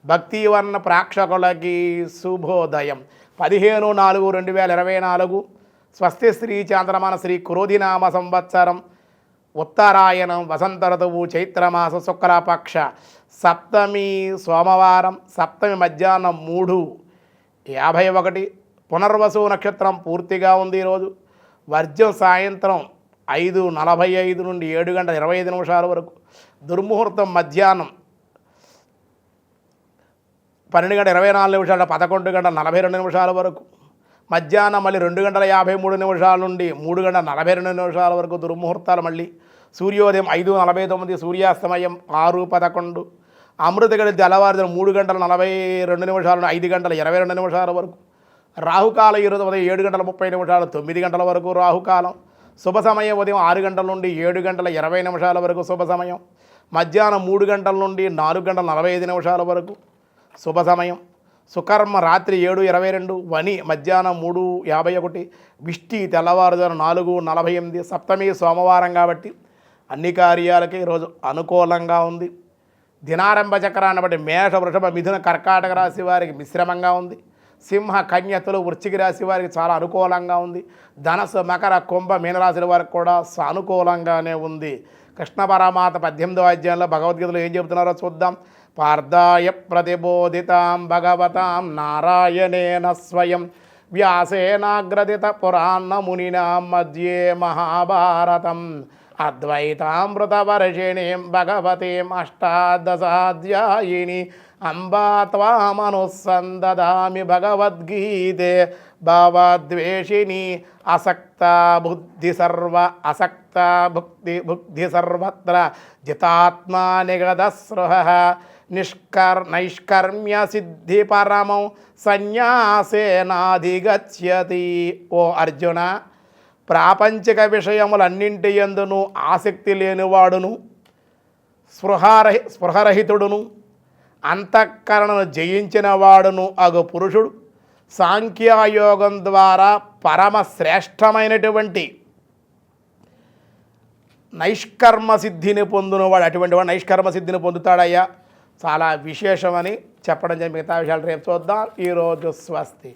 భక్తివర్ణ ప్రేక్షకులకి శుభోదయం. 15/4/2024 స్వస్తి శ్రీ చాంద్రమాన శ్రీ క్రోధినామ సంవత్సరం ఉత్తరాయణం వసంత ఋతువు చైత్రమాస శుక్లపక్ష సప్తమి సోమవారం. సప్తమి మధ్యాహ్నం 3:51. పునర్వసు నక్షత్రం పూర్తిగా ఉంది ఈరోజు. వర్జ్యం సాయంత్రం 5:45 నుండి 7:25 వరకు. దుర్ముహూర్తం మధ్యాహ్నం 12:24 11:42 వరకు. మధ్యాహ్నం మళ్ళీ 2:53 నుండి 3:42 వరకు దుర్ముహూర్తాలు. మళ్ళీ సూర్యోదయం 5:49, సూర్యాస్తమయం 6:11. అమృతగడి తెల్లవారుజాము 3:42 నుండి 5:22 వరకు. రాహుకాలం ఈరోజు ఉదయం 7:30 9 వరకు రాహుకాలం. శుభ సమయం ఉదయం 6 గంటల నుండి 7:20 వరకు శుభ సమయం. మధ్యాహ్నం 3 గంటల నుండి 4:45 వరకు శుభ సమయం. సుకర్మ రాత్రి 7:22, వని మధ్యాహ్నం 3:51, విష్టి తెల్లవారుజాము 4:48. సప్తమి సోమవారం కాబట్టి అన్ని కార్యాలకి ఈరోజు అనుకూలంగా ఉంది. దినారంభ చక్రాన్ని బట్టి మేష వృషభ మిథున కర్కాటక రాశి వారికి మిశ్రమంగా ఉంది. సింహ కన్యతులు వృశ్చిక రాశి వారికి చాలా అనుకూలంగా ఉంది. ధనస్సు మకర కుంభ మీనరాశుల వారికి కూడా సానుకూలంగానే ఉంది. కృష్ణ పరమాత్మ 18వ అధ్యాయంలో భగవద్గీతలో ఏం చెబుతున్నారో చూద్దాం. పార్థాయ ప్రతిబోధితాం భగవతాం నారాయణేన స్వయం వ్యాసేనాగ్రదిత పురాణ మునినా మధ్యే మహాభారతం అద్వైతామృతవర్షిణీం భగవతీం అష్టాదశాధ్యాయిని అంబా త్వామనుసందదామి భగవద్గీతే భావద్వేషిణి అసక్త బుద్ధి సర్వత్ర జితాత్మా నిగదస్పృహ నైష్కర్మ్య సిద్ధి పరమం సన్యాసేనాధిగచ్చతి. ఓ అర్జున, ప్రాపంచిక విషయములన్నింటి యందును ఆసక్తి లేనివాడును, స్పృహరహితుడును, అంతఃకరణను జయించిన వాడును అగు పురుషుడు సాంఖ్యయోగం ద్వారా పరమశ్రేష్టమైనటువంటి నైష్కర్మ సిద్ధిని పొందినవాడు. అటువంటి వాడు నైష్కర్మ సిద్ధిని పొందుతాడయ్యా. చాలా విశేషమని చెప్పడం జరిగింది. మిగతా విషయాలు రేపు చూద్దాం. ఈరోజు స్వస్తి.